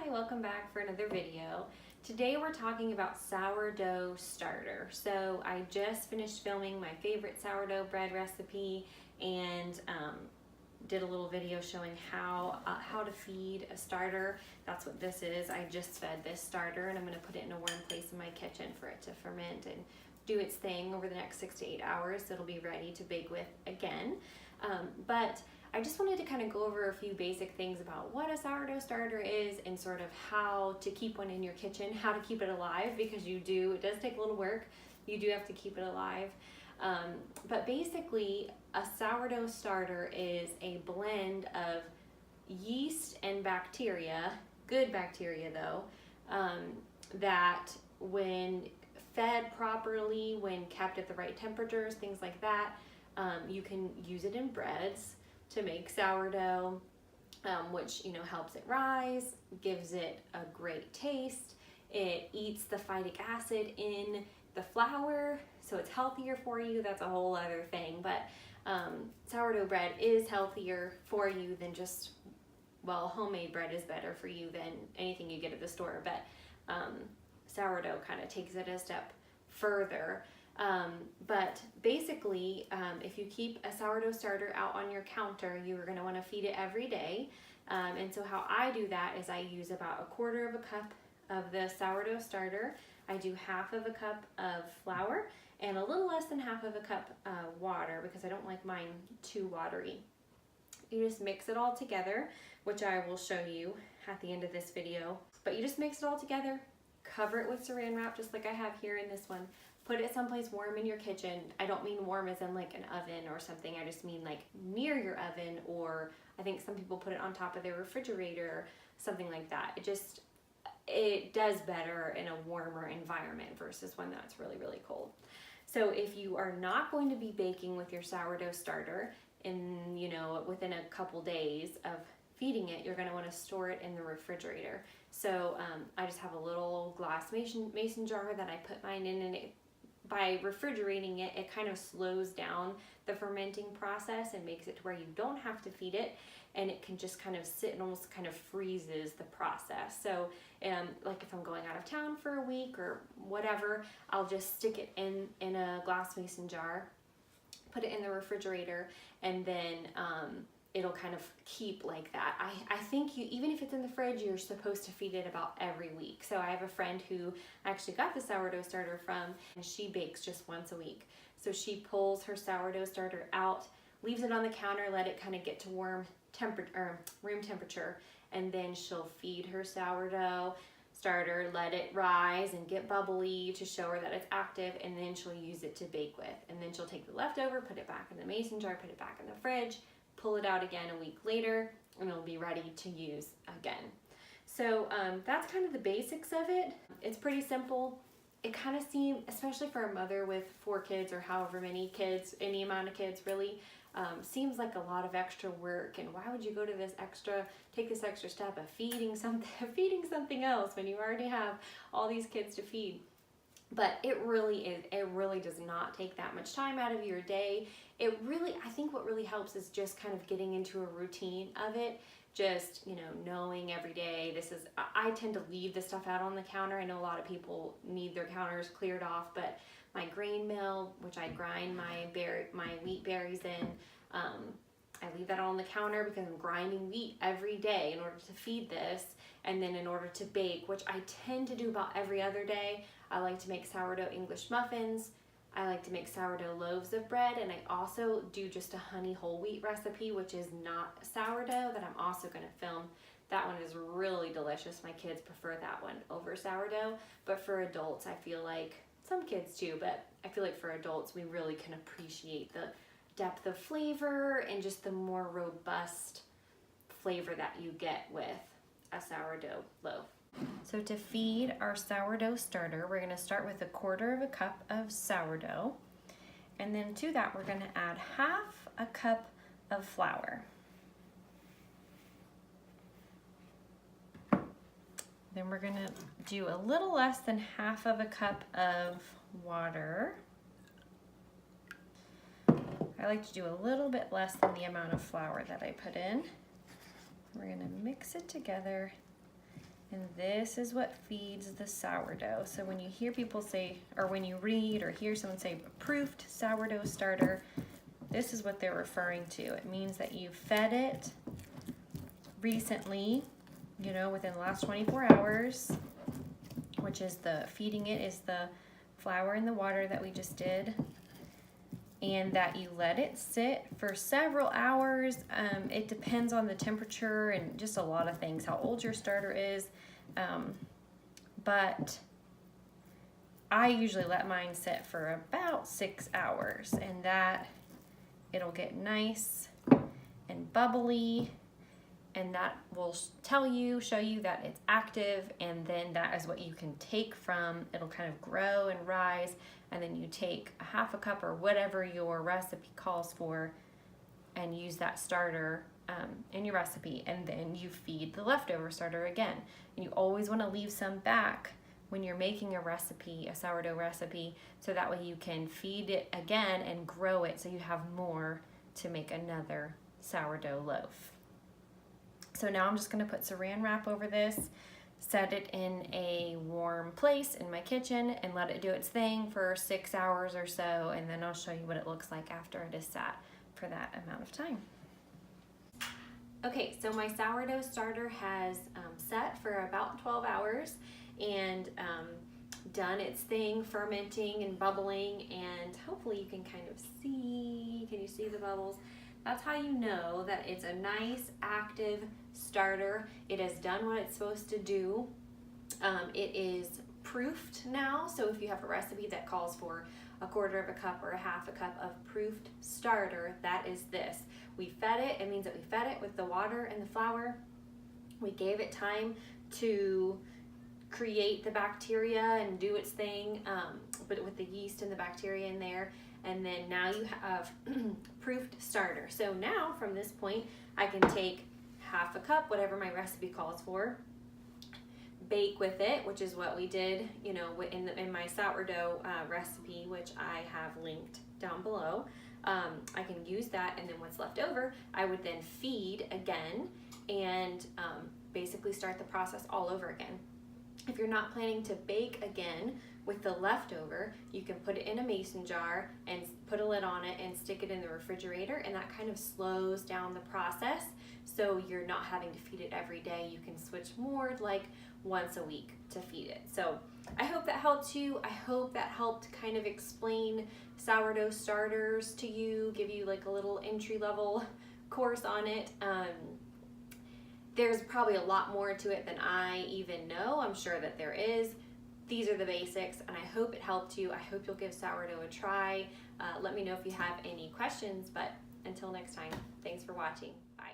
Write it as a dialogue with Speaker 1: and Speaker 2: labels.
Speaker 1: Hi, welcome back for another video. Today we're talking about sourdough starter. So I just finished filming my favorite sourdough bread recipe and did a little video showing how to feed a starter. That's what this is. I just fed this starter and I'm going to put it in a warm place in my kitchen for it to ferment and do its thing over the next 6 to 8 hours. So it'll be ready to bake with again. But I just wanted to kind of go over a few basic things about what a sourdough starter is and sort of how to keep one in your kitchen, how to keep it alive, because it does take a little work. You do have to keep it alive. But basically, a sourdough starter is a blend of yeast and bacteria, good bacteria though, that when fed properly, when kept at the right temperatures, things like that, you can use it in breads to make sourdough, which helps it rise, gives it a great taste. It eats the phytic acid in the flour, so it's healthier for you. That's a whole other thing, but sourdough bread is healthier for you than just, well, homemade bread is better for you than anything you get at the store, but sourdough kind of takes it a step further. But basically, if you keep a sourdough starter out on your counter, you're going to want to feed it every day. And so how I do that is I use about 1/4 cup of the sourdough starter. I do 1/2 cup of flour and a little less than 1/2 cup water because I don't like mine too watery. You just mix it all together, which I will show you at the end of this video. But you just mix it all together, cover it with saran wrap just like I have here in this one. Put it someplace warm in your kitchen. I don't mean warm as in like an oven or something. I just mean like near your oven, or I think some people put it on top of their refrigerator, something like that. It does better in a warmer environment versus one that's really, really cold. So if you are not going to be baking with your sourdough starter within a couple days of feeding it, you're going to want to store it in the refrigerator. So I just have a little glass mason jar that I put mine in, and by refrigerating it, it kind of slows down the fermenting process and makes it to where you don't have to feed it, and it can just kind of sit and almost kind of freezes the process. So like if I'm going out of town for a week or whatever, I'll just stick it in a glass mason jar, put it in the refrigerator, and then it'll kind of keep like that. I think even if it's in the fridge, you're supposed to feed it about every week. So I have a friend who I actually got the sourdough starter from, and she bakes just once a week. So she pulls her sourdough starter out, leaves it on the counter, let it kind of get to room temperature, and then she'll feed her sourdough starter, let it rise and get bubbly to show her that it's active, and then she'll use it to bake with. And then she'll take the leftover, put it back in the mason jar, put it back in the fridge, pull it out again a week later, and it'll be ready to use again. So that's kind of the basics of it. It's pretty simple. It kind of seems, especially for a mother with 4 kids or however many kids, any amount of kids really, seems like a lot of extra work. And why would you go to take this extra step of feeding something else when you already have all these kids to feed? But it really does not take that much time out of your day. I think what really helps is just kind of getting into a routine of it. Just, knowing every day I tend to leave the stuff out on the counter. I know a lot of people need their counters cleared off, but my grain mill, which I grind my wheat berries in, I leave that on the counter because I'm grinding wheat every day in order to feed this. And then in order to bake, which I tend to do about every other day, I like to make sourdough English muffins. I like to make sourdough loaves of bread, and I also do just a honey whole wheat recipe, which is not sourdough, that I'm also going to film. That one is really delicious. My kids prefer that one over sourdough, but for adults, I feel like, some kids too, but I feel like for adults, we really can appreciate the depth of flavor and just the more robust flavor that you get with a sourdough loaf. So to feed our sourdough starter, we're going to start with 1/4 cup of sourdough, and then to that we're going to add 1/2 cup of flour. Then we're going to do a little less than 1/2 cup of water. I like to do a little bit less than the amount of flour that I put in. We're going to mix it together And this is what feeds the sourdough. So when you hear people say, or when you read or hear someone say proofed sourdough starter, this is what they're referring to. It means that you fed it recently, you know, within the last 24 hours, which is feeding it is the flour and the water that we just did, and that you let it sit for several hours. It depends on the temperature and just a lot of things, how old your starter is. But I usually let mine sit for about 6 hours, and that it'll get nice and bubbly, and that will show you that it's active, and then that is what you can take from. It'll kind of grow and rise, and then you take a half a cup or whatever your recipe calls for and use that starter in your recipe, and then you feed the leftover starter again. And you always want to leave some back when you're making a recipe, a sourdough recipe, so that way you can feed it again and grow it so you have more to make another sourdough loaf. So now I'm just going to put saran wrap over this, set it in a warm place in my kitchen, and let it do its thing for 6 hours or so, and then I'll show you what it looks like after it is sat for that amount of time. Okay, so my sourdough starter has set for about 12 hours and done its thing, fermenting and bubbling, and hopefully you can kind of see, can you see the bubbles? That's how you know that it's a nice active starter. It has done what it's supposed to do. It is proofed now, so if you have a recipe that calls for a quarter of a cup or a half a cup of proofed starter, that is this. We fed it, it means that we fed it with the water and the flour. We gave it time to create the bacteria and do its thing, but with the yeast and the bacteria in there. And then now you have proofed starter. So now from this point, I can take half a cup, whatever my recipe calls for, bake with it, which is what we did, you know, in my sourdough recipe, which I have linked down below. I can use that, and then what's left over, I would then feed again and basically start the process all over again. If you're not planning to bake again with the leftover, you can put it in a mason jar and put a lid on it and stick it in the refrigerator, and that kind of slows down the process, so you're not having to feed it every day. You can switch more like once a week to feed it. So I hope that helped you. I hope that helped kind of explain sourdough starters to you, give you like a little entry-level course on it. There's probably a lot more to it than I even know. I'm sure that there is. These are the basics, and I hope it helped you. I hope you'll give sourdough a try. Let me know if you have any questions, but until next time, thanks for watching. Bye.